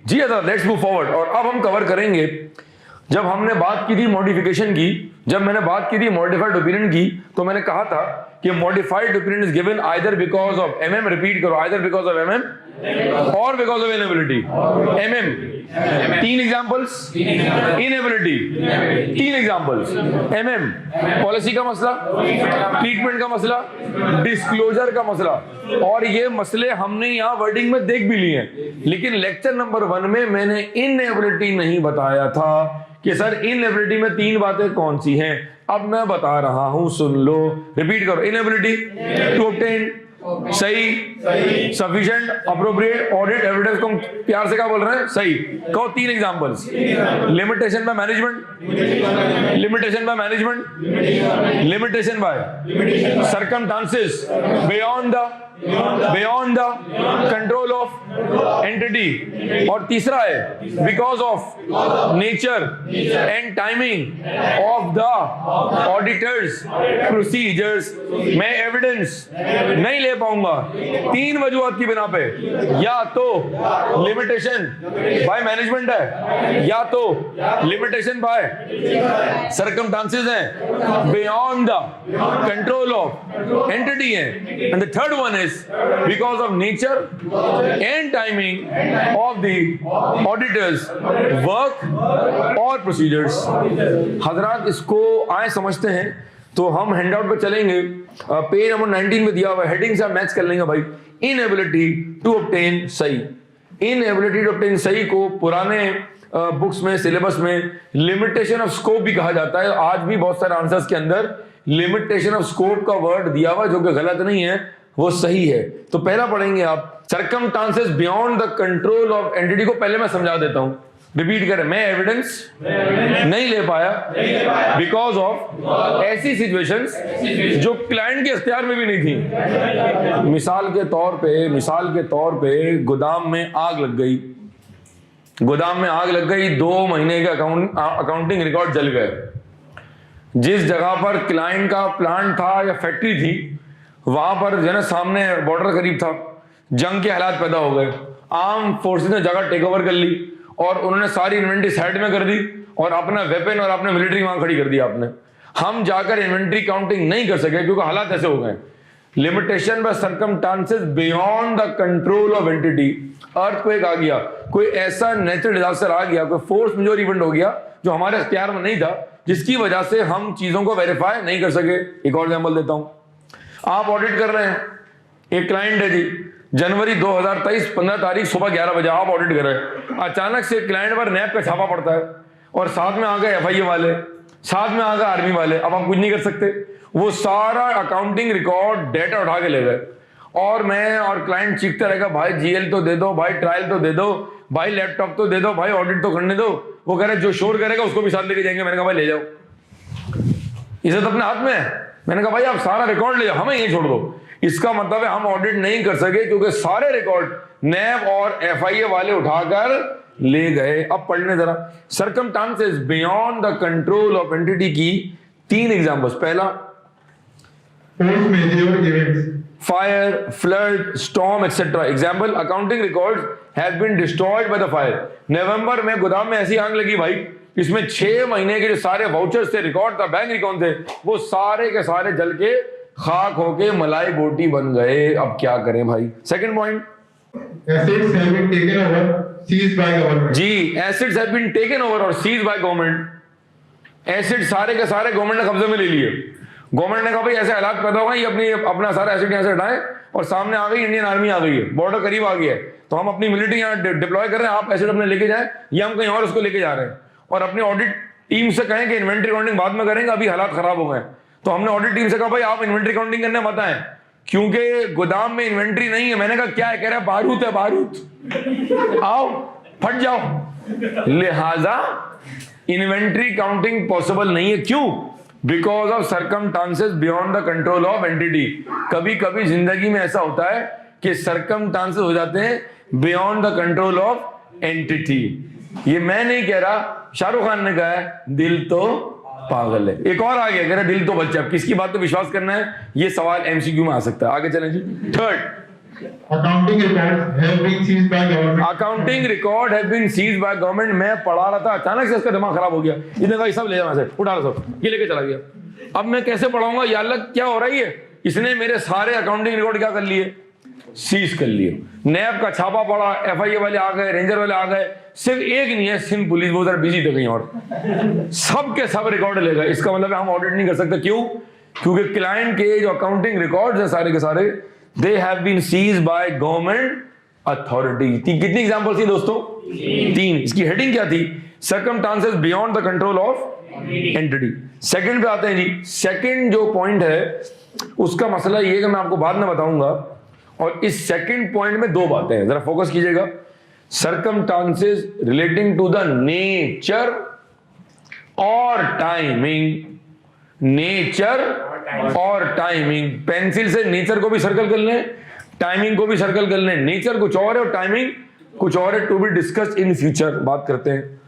जी अच्छा, let's move forward. और अब हम कवर करेंगे, जब हमने बात की थी मॉडिफिकेशन की, जब मैंने बात की थी मॉडिफाइड ओपिनियन की, तो मैंने कहा था कि modified opinion is given either because of MM, repeat करो, आइदर बिकॉज ऑफ एमएम और because of inability. MM 3 examples, inability 3 examples. MM policy का मसला, ट्रीटमेंट का मसला, डिस्क्लोजर का मसला, और ये मसले हमने यहाँ वर्डिंग में देख भी लिए हैं, लेकिन लेक्चर नंबर 1 में मैंने इनएबिलिटी नहीं बताया था कि सर इनएबिलिटी में 3 बातें कौन सी हैं। अब मैं बता रहा हूं, सुन लो, रिपीट करो। इनएबिलिटी टू ऑब्टेन सही, सफिशिएंट, अप्रोप्रिएट, ऑडिट, एविडेंस को प्यार से क्या बोल रहे हैं, सही। कहो 3 examples. Limitation by management, limitation by management, limitation by circumstances beyond the control of entity, और तीसरा है because of nature and timing of the auditors procedures. मैं एविडेंस नहीं ले पाऊंगा 3 वजूहात की बिना पे, या तो लिमिटेशन बाय मैनेजमेंट है, या तो लिमिटेशन बाय सर्कमस्टांसेस है, beyond the control of entity है, and the third one is because of nature and timing of the auditors work or procedures। हजरात इसको आए समझते हैं तो हम हैंडआउट पे चलेंगे, पेज नंबर 19 में दिया हुआ हेडिंग से मैच कर लेंगे भाई। इनएबिलिटी टू ऑब्टेन सही, इनएबिलिटी टू ऑब्टेन सही को पुराने बुक्स में, सिलेबस में लिमिटेशन ऑफ स्कोप भी कहा जाता है। आज भी बहुत सारे आंसर्स के अंदर लिमिटेशन ऑफ स्कोप का वर्ड दिया हुआ, जो कि गलत नहीं है, वो सही है। तो पहला पढ़ेंगे आप, circumstances beyond the control of entity को पहले मैं समझा देता हूं, रिपीट करें। मैं एविडेंस नहीं ले पाया बिकॉज ऑफ ऐसी सिचुएशंस जो क्लाइंट के इख्तियार में भी नहीं थी। मिसाल के तौर पे गोदाम में आग लग गई, गोदाम में आग लग गई, 2 महीने के अकाउंटिंग रिकॉर्ड जल गए। जिस जगह पर क्लाइंट का प्लांट था या फैक्ट्री थी, वहां पर जो है सामने बॉर्डर करीब था, जंग के हालात पैदा हो गए, आर्म फोर्सेस ने जगह टेक ओवर कर ली और उन्होंने सारी इन्वेंट्री साइड में कर दी और अपना वेपन और अपने मिलिट्री वहां खड़ी कर दी आपने। हम जाकर इन्वेंट्री काउंटिंग नहीं कर सके क्योंकि हालात ऐसे हो गए। Limitation by circumstances beyond the control of entity. Earthquake आ गया, कोई ऐसा नेचुरल डिजास्टर आ गया, कोई फोर्स मेजर इवेंट हो गया जो हमारे इख्तियार में नहीं था, जिसकी वजह से हम चीजों को वेरीफाई नहीं कर सके। एक और एग्जांपल देता हूं, आप ऑडिट कर रहे हैं, एक क्लाइंट है जी, जनवरी 2023 15 तारीख सुबह 11 बजे आप ऑडिट कर रहे हैं, अचानक से क्लाइंट पर नैब का छापा पड़ता है और साथ में आ गए एफआईए वाले, साथ में आ गए आर्मी वाले। अब आप कुछ नहीं कर सकते, वो सारा अकाउंटिंग रिकॉर्ड डेटा उठा के ले गए और मैं और क्लाइंट चीखते रहेगा, भाई जीएल तो दे दो, भाई ट्रायल तो दे दो, भाई लैपटॉप तो दे दो, भाई ऑडिट तो करने दो। वो कह रहे जो शोर करेगा उसको भी साथ लेके जाएंगे। मैंने कहा भाई ले जाओ, इसे तो अपने हाथ में है। मैंने कहा भाई आप सारा रिकॉर्ड ले जाओ, हमें ये छोड़ दो। इसका मतलब है हम ऑडिट नहीं कर सके क्योंकि सारे रिकॉर्ड नैब और एफआईए वाले उठाकर ले गए। अब पढ़ने जरा, circumstances beyond the control of entity की 3 एग्जांपल्स। पहला, fire, flood, storm etcetera. Example, accounting records have been destroyed by the fire. नवंबर में गोदाम में ऐसी आग लगी भाई, इसमें 6 महीने के जो सारे वाउचर्स थे, रिकॉर्ड था, बैंक रिकॉर्ड थे, वो सारे के सारे जल के खाक होके मलाई बोटी बन गए। अब क्या करें भाई। Second point, assets have been taken over, seized by government। जी, assets have been taken over और सीज्ड बाय गवर्नमेंट। एसेट सारे के सारे गवर्नमेंट ने कब्जे में ले लिए। गवर्नमेंट ने कहा भाई ऐसे हालात पैदा हो गए, ये अपना सारा एसेट यहाँ से हटाएं, और सामने आ गई इंडियन आर्मी आ गई है, बॉर्डर करीब आ गया है, तो हम अपनी मिलिट्री यहाँ डिप्लॉय कर रहे हैं, आप एसेट अपने लेके जाए या हम कहीं और उसको लेके जा रहे हैं। और अपनी ऑडिट टीम से कहें कि इन्वेंट्री काउंटिंग बाद में करेंगे, अभी हालात खराब हो गए। तो हमने ऑडिट टीम से कहा भाई आप इन्वेंट्री काउंटिंग करने मत आए क्योंकि गोदाम में इन्वेंट्री नहीं है। मैंने कहा क्या है? कह रहा बारूद है, बारूद, आओ फट जाओ। लिहाजा इन्वेंट्री काउंटिंग पॉसिबल नहीं है। क्यों? Because of circumstances beyond the control of entity. कभी कभी जिंदगी में ऐसा होता है कि सर्कमस्टांसेस हो जाते हैं beyond the control of entity. ये मैं नहीं कह रहा, शाहरुख खान ने कहा है, दिल तो पागल है। एक और आ गया, कह रहा दिल तो बच्चा। अब किसकी बात पे विश्वास करना है, ये सवाल एमसीक्यू में आ सकता है। आगे चलें जी। Third, Accounting records have been seized by government. Accounting record have been seized by government. मैं पढ़ा रहा था, अचानक से इसका दिमाग खराब हो गया, इसने कहा ये सब ले जाओ से, उठा लो सब, ये लेके चला गया। अब मैं कैसे पढ़ाऊंगा, या अल्लाह क्या हो रहा है, इसने मेरे सारे अकाउंटिंग रिकॉर्ड क्या कर लिए, सीज कर लिए। नैब का छापा पड़ा, एफआईए वाले आ गए, रेंजर वाले आ गए, सिर्फ एक नहीं है, सिंध पुलिस बहुत ज्यादा बिजी थे कहीं और, सब के सब रिकॉर्ड ले गए। इसका मतलब हम ऑडिट नहीं कर सकते, क्यों? क्योंकि क्लाइंट के जो अकाउंटिंग रिकॉर्ड्स हैं सारे के सारे, they have been seized by government authority. कितनी एग्जांपल्स थी दोस्तों? 3। इसकी हेडिंग क्या थी? Circumstances beyond the control of entity. Second पे आते हैं जी। सेकंड जो पॉइंट है उसका मसला ये है कि मैं आपको बाद में बताऊंगा, और इस सेकंड पॉइंट में 2 बातें हैं, जरा फोकस कीजिएगा। Circumstances relating to the nature और टाइमिंग, नेचर और टाइमिंग। पेंसिल से नेचर को भी सर्कल कर लें, टाइमिंग को भी सर्कल कर लें। नेचर कुछ और है और टाइमिंग कुछ और है, to be discussed in future, बात करते हैं।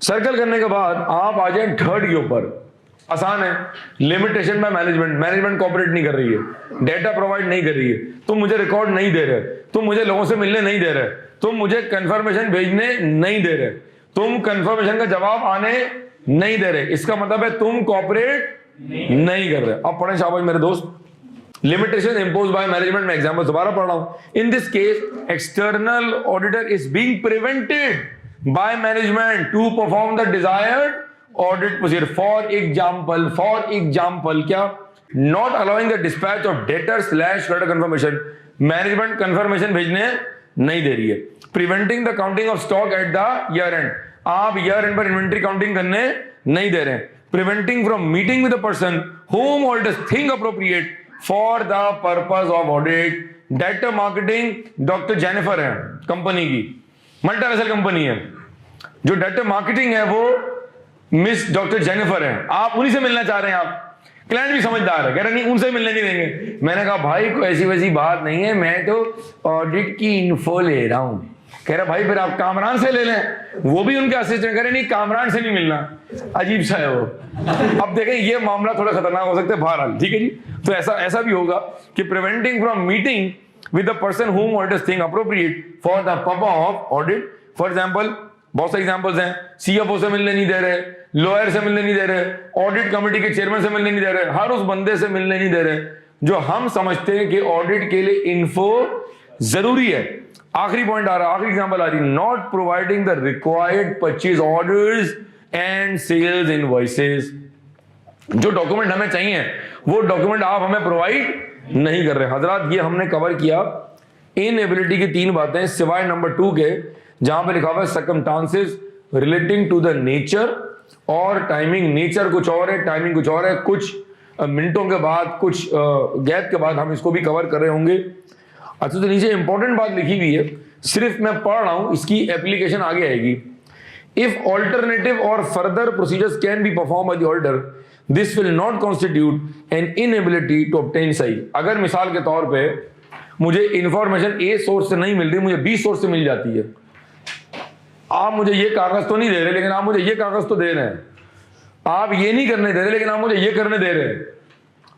सर्कल करने के बाद आप आ जाए थर्ड के ऊपर। आसान है, limitation by management. Management cooperate नहीं कर रही है, डेटा प्रोवाइड नहीं कर रही है, तुम मुझे रिकॉर्ड नहीं दे रहे, तुम मुझे लोगों से मिलने नहीं दे रहे, तुम मुझे कंफर्मेशन भेजने नहीं दे रहे, तुम कंफर्मेशन का जवाब आने नहीं दे रहे। इसका मतलब है तुम कोऑपरेट नहीं कर रहे। अब पढ़ें शाबाश मेरे दोस्त। लिमिटेशन इम्पोज बाय मैनेजमेंट में एग्जांपल दोबारा पढ़ रहा हूं। In this case external auditor is being prevented by management to perform the desired audit procedure. For example क्या? Not allowing the dispatch of debtor slash creditor confirmation. Management confirmation भेजने नहीं दे रही है। Preventing the counting of stock at the year end. आप year end पर inventory counting करने नहीं दे रहे हैं। Preventing from meeting with a person whom auditors think appropriate for the purpose of audit. Data marketing doctor Jennifer है company की, multinational company है। जो डाटा मार्केटिंग है वो मिस डॉक्टर जेनिफर है, आप उन्हीं से मिलना चाह रहे हैं। आप क्लाइंट भी समझदार है, कह रहे नहीं उनसे मिलने नहीं देंगे। मैंने कहा भाई कोई ऐसी वैसी बात नहीं है, मैं तो ऑडिट की इन्फो ले रहा हूं। कह रहा भाई फिर आप कामरान से ले लें, वो भी उनके असिस्टेंट। कह रहे नहीं कामरान से नहीं मिलना, अजीब सा है वो। अब देखें ये मामला थोड़ा खतरनाक हो सकता है, बहरहाल ठीक है जी। तो ऐसा भी होगा कि preventing from meeting with the person whom auditors think appropriate for the purpose of audit. For example बहुत सारे एग्जांपल्स हैं, सीएफओ से मिलने नहीं दे रहे, लॉयर से मिलने नहीं दे रहे, ऑडिट कमेटी के चेयरमैन से मिलने नहीं दे रहे, हर उस बंदे से मिलने नहीं दे रहे जो हम समझते हैं कि ऑडिट के लिए इन्फो जरूरी है। आखिरी पॉइंट आ रहा, आखिरी एग्जांपल आ रही, not providing the required purchase orders and sales invoices. जो डॉक्यूमेंट हमें चाहिए वो डॉक्यूमेंट आप हमें प्रोवाइड नहीं कर रहे। हजरात ये हमने कवर किया इनएबिलिटी की 3 बातें, सिवाय नंबर 2 के जहां पे लिखा हुआ है circumstances relating to the nature और टाइमिंग। नेचर कुछ और है, टाइमिंग कुछ और है। कुछ मिनटों के बाद, कुछ गैप के बाद हम इसको भी कवर कर रहे होंगे। अच्छा, तो नीचे इंपॉर्टेंट बात लिखी हुई है, सिर्फ मैं पढ़ रहा हूं, इसकी एप्लीकेशन आगे आएगी। इफ ऑल्टरनेटिव और further procedures can be perform by the auditor, this will not constitute an inability to obtain सही। अगर मिसाल के तौर पे मुझे इंफॉर्मेशन ए सोर्स से नहीं मिल रही, मुझे बी सोर्स से मिल जाती है। आप मुझे ये कागज तो नहीं दे रहे, लेकिन आप मुझे ये कागज तो दे रहे हैं। आप ये नहीं करने दे रहे, लेकिन आप मुझे ये करने दे रहे हैं।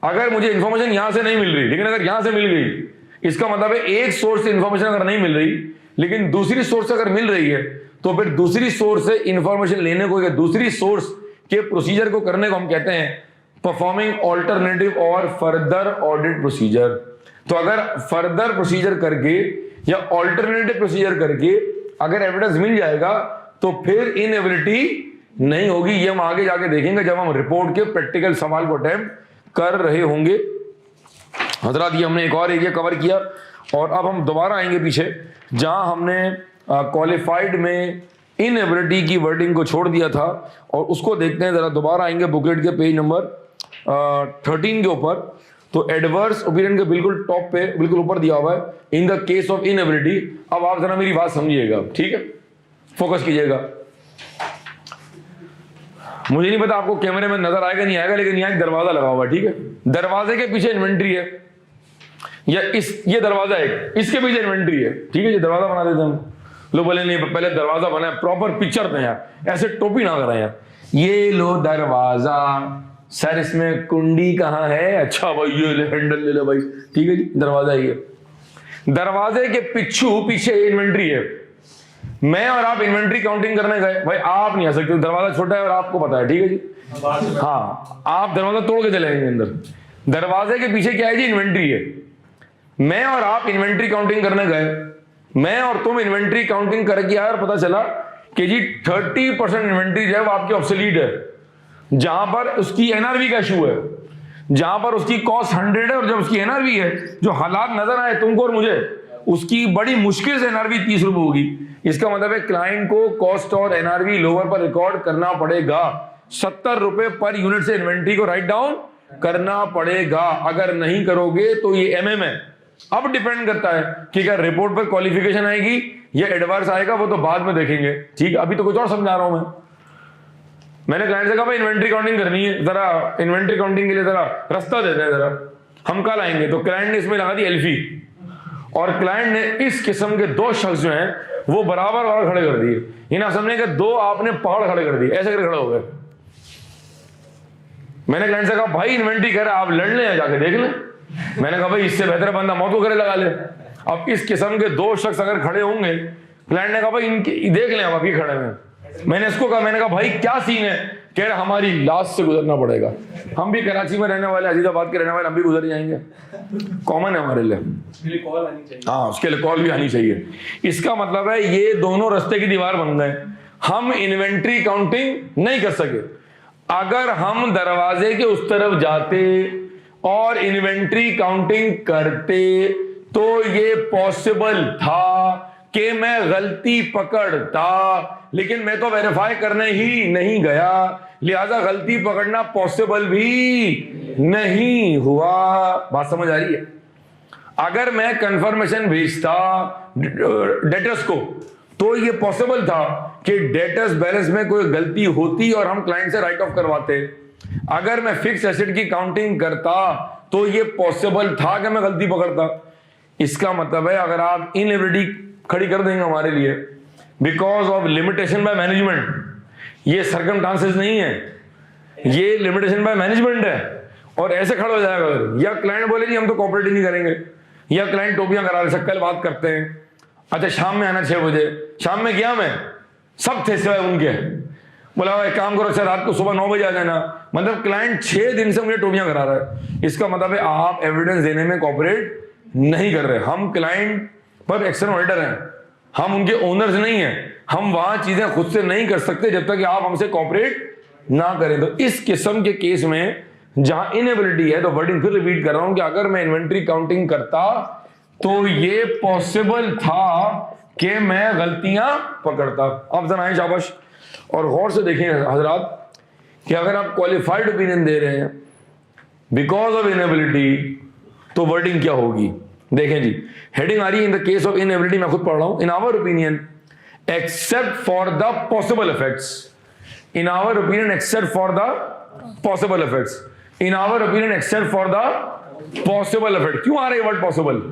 अगर मुझे इंफॉर्मेशन यहां से नहीं मिल रही, लेकिन अगर यहां से मिल गई, इसका मतलब है एक सोर्स से इंफॉर्मेशन अगर नहीं मिल रही, लेकिन दूसरी सोर्स से अगर मिल रही है, तो फिर दूसरी सोर्स से इंफॉर्मेशन लेने को या दूसरी सोर्स के प्रोसीजर को करने को हम कहते हैं परफॉर्मिंग ऑल्टरनेटिव और फर्दर ऑडिट प्रोसीजर। तो अगर फर्दर प्रोसीजर करके या ऑल्टरनेटिव प्रोसीजर करके अगर एविडेंस मिल जाएगा तो फिर इनएबिलिटी नहीं होगी। ये हम आगे जाके देखेंगे जब हम रिपोर्ट के प्रैक्टिकल सवाल को अटेम्प्ट कर रहे होंगे। हजरात ये हमने एक और एरिया कवर किया और अब हम दोबारा आएंगे पीछे, जहां हमने क्वालिफाइड में इनएबिलिटी की वर्डिंग को छोड़ दिया था, और उसको देखते हैं जरा। दोबारा आएंगे बुकलेट के पेज नंबर 13 के ऊपर। तो एडवर्स ओपिनियन के बिल्कुल टॉप पे, बिल्कुल ऊपर दिया हुआ है in the case of inability. अब आप जरा मेरी बात समझिएगा, ठीक है, फोकस कीजिएगा। मुझे नहीं पता आपको कैमरे में नजर आएगा नहीं आएगा, लेकिन यहाँ एक दरवाजा लगा हुआ है, ठीक है। दरवाजे के पीछे इन्वेंट्री है, या ये दरवाजा है, इसके पीछे इन्वेंट्री है, ठीक है। ये दरवाजा बना देते हम लोग, बोले नहीं पहले दरवाजा बना है, प्रॉपर पिक्चर पे यार, ऐसे टोपी ना कराएं यार। ये लो दरवाजा, सर इसमें कुंडी कहाँ है? अच्छा भाई ये ले, हैंडल ले लो भाई, ठीक है जी, दरवाजा ये। दरवाजे के पीछे इन्वेंट्री है, मैं और आप इन्वेंट्री काउंटिंग करने गए, भाई आप नहीं आ सकते, दरवाजा छोटा है और आपको पता है, ठीक है जी, हाँ आप दरवाजा तोड़ के चले जाएंगे अंदर। दरवाजे के पीछे क्या है जी, इन्वेंट्री है। मैं और आप इन्वेंट्री काउंटिंग करने गए, मैं और तुम इन्वेंट्री काउंटिंग करके आए और पता चला कि जी 30% इन्वेंट्री जो है वो आपकी ऑब्सोलीट है, जहां पर उसकी एनआरवी का इशू है, जहां पर उसकी कॉस्ट 100 है और जब उसकी एनआरवी है, जो हालात नजर आए तुमको और मुझे, उसकी बड़ी मुश्किल से एनआरवी 30 रुपए होगी। इसका मतलब है क्लाइंट को कॉस्ट और एनआरवी लोअर पर रिकॉर्ड करना पड़ेगा, 70 रुपए पर यूनिट से इन्वेंट्री को राइट डाउन करना पड़ेगा। अगर नहीं करोगे तो ये एमएम है। अब डिपेंड करता है कि क्या रिपोर्ट पर क्वालिफिकेशन आएगी या एडवर्स आएगा, वो तो बाद में देखेंगे, ठीक। अभी तो कुछ और समझा रहा हूं मैंने क्लाइंट से कहा भाई इन्वेंट्री काउंटिंग करनी है, जरा इन्वेंट्री काउंटिंग के लिए जरा रास्ता दे दे, जरा हम कल आएंगे। तो क्लाइंट ने इसमें लगा दी एल्फी, और क्लाइंट ने इस किस्म के दो शख्स जो हैं वो बराबर खड़े कर दिए। इन समझने के दो आपने पहाड़ खड़े कर दिए, ऐसे करके खड़े हो गए। मैंने क्लाइंट से कहा भाई इन्वेंट्री कह रहा है, आप लड़ लें जाके देख लें। मैंने कहा भाई इससे बेहतर बंदा मौत को करे लगा ले। अब इस किस्म के दो शख्स अगर खड़े होंगे, क्लाइंट ने कहा भाई इनके देख लें आप, अभी खड़े हैं। मैंने इसको कहा, मैंने कहा भाई क्या सीन है, कह रहे हमारी लाश से गुजरना पड़ेगा। हम भी कराची में रहने वाले, अजीजाबाद के रहने वाले, हम भी गुजर जाएंगे, कॉमन है हमारे लिए। कॉल आनी चाहिए, हाँ उसके लिए कॉल भी आनी चाहिए। इसका मतलब है ये दोनों रास्ते की दीवार बन गए, हम इन्वेंट्री काउंटिंग नहीं कर सके। अगर हम दरवाजे के उस तरफ जाते और इन्वेंट्री काउंटिंग करते तो ये पॉसिबल था कि मैं गलती पकड़ता, लेकिन मैं तो वेरीफाई करने ही नहीं गया, लिहाजा गलती पकड़ना पॉसिबल भी नहीं हुआ। बात समझ आ रही है? अगर मैं कंफर्मेशन भेजता डेटर्स को तो ये पॉसिबल था कि डेटर्स बैलेंस में कोई गलती होती और हम क्लाइंट से राइट ऑफ करवाते। अगर मैं फिक्स एसेट की काउंटिंग करता तो ये पॉसिबल था कि मैं गलती पकड़ता। इसका मतलब है अगर आप इनएबिलिटी खड़ी कर देंगे हमारे लिए because of limitation by management, ये सर्कमस्टांसेस नहीं है, ये लिमिटेशन बाय मैनेजमेंट है, और ऐसे खड़ा हो जाएगा अगर, या क्लाइंट बोले जी हम तो कॉपरेट ही नहीं करेंगे, या क्लाइंट टोपियां करा रहे, कल बात करते हैं, अच्छा शाम में आना 6 बजे, शाम में गया मैं, सब थे सिवाय उनके, बोला एक काम करो अच्छा रात को सुबह 9 बजे आ जाना। मतलब क्लाइंट 6 दिन से मुझे टोपियां करा रहा है। इसका मतलब है आप एविडेंस देने में कॉपरेट नहीं कर रहे। हम क्लाइंट पर एक्सटर्नल ऑडिटर हैं, हम उनके ओनर्स नहीं हैं, हम वहां चीजें खुद से नहीं कर सकते जब तक कि आप हमसे कॉपरेट ना करें। तो इस किस्म के केस में जहां इनएबिलिटी है, तो वर्डिंग फिर रिपीट कर रहा हूं कि अगर मैं इन्वेंट्री काउंटिंग करता तो ये पॉसिबल था कि मैं गलतियां पकड़ता। अब जरा आए शाबाश और गौर से देखें हजरात कि अगर आप क्वालिफाइड ओपिनियन दे रहे हैं बिकॉज ऑफ इनएबिलिटी तो वर्डिंग क्या होगी। देखें जी, हेडिंग आ रही है in the case of inability, मैं खुद पढ़ रहा हूं। In our opinion except for the possible effects, in our opinion except for the possible effects, in our opinion except for the possible effect. क्यों आ रहा है वर्ड पॉसिबल?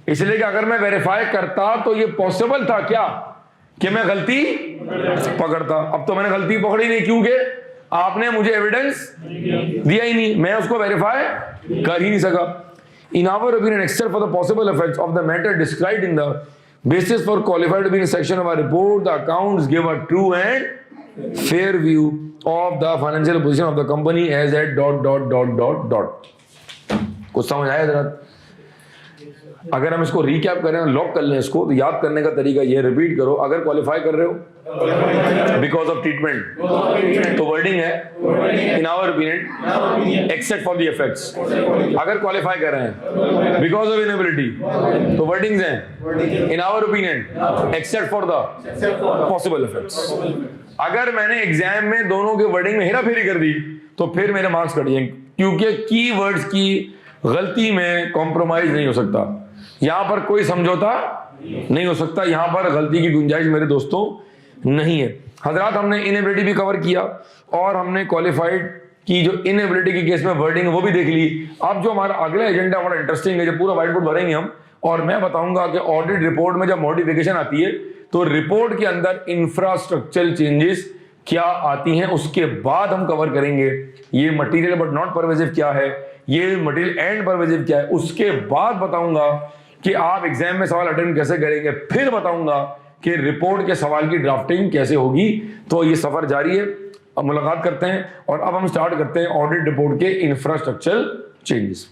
इसलिए कि अगर मैं वेरीफाई करता तो ये पॉसिबल था क्या कि मैं गलती पकड़ता। अब तो मैंने गलती पकड़ी नहीं, क्योंकि आपने मुझे एविडेंस दिया ही नहीं, मैं उसको वेरीफाई कर ही नहीं सका। In our opinion except for the possible effects of the matter described in the basis for qualified opinion section of our report, the accounts give a true and fair view of the financial position of the company as at ... कुछ समझ आया जरा? अगर हम इसको recap करें, lock कर लें इसको, तो याद करने का तरीका ये, रिपीट करो। अगर क्वालिफाई कर रहे हो बिकॉज ऑफ ट्रीटमेंट तो वर्डिंग है in our opinion except for the effects. अगर क्वालिफाई कर रहे हैं बिकॉज ऑफ इनएबिलिटी तो वर्डिंग्स हैं in our opinion except for the possible effects. अगर मैंने एग्जाम में दोनों के वर्डिंग में हेरा फेरी कर दी तो फिर मेरे मार्क्स कट जाएंगे, क्योंकि की वर्ड्स की गलती में कॉम्प्रोमाइज नहीं हो सकता, यहां पर कोई समझौता नहीं हो सकता, यहां पर गलती की गुंजाइश मेरे दोस्तों नहीं है। हजरात, हमने इनएबिलिटी भी कवर किया और हमने क्वालिफाइड की जो इनएबिलिटी के केस में वर्डिंग है वो भी देख ली। अब जो हमारा अगला एजेंडा बड़ा इंटरेस्टिंग है, जो पूरा व्हाइट बोर्ड भरेंगे हम, और मैं बताऊंगा कि ऑडिट रिपोर्ट में जब मॉडिफिकेशन आती है तो रिपोर्ट के अंदर इंफ्रास्ट्रक्चरल चेंजेस क्या आती हैं, उसके बाद हम कवर करेंगे ये मटीरियल बट नॉट परवेसिव क्या है, ये मटीरियल एंड परवेसिव क्या है। उसके बाद बताऊंगा कि आप एग्जाम में सवाल अटेम्प्ट कैसे करेंगे, फिर बताऊंगा कि रिपोर्ट के सवाल की ड्राफ्टिंग कैसे होगी। तो ये सफर जारी है, अब मुलाकात करते हैं और अब हम स्टार्ट करते हैं ऑडिट रिपोर्ट के इंफ्रास्ट्रक्चरल चेंजेस।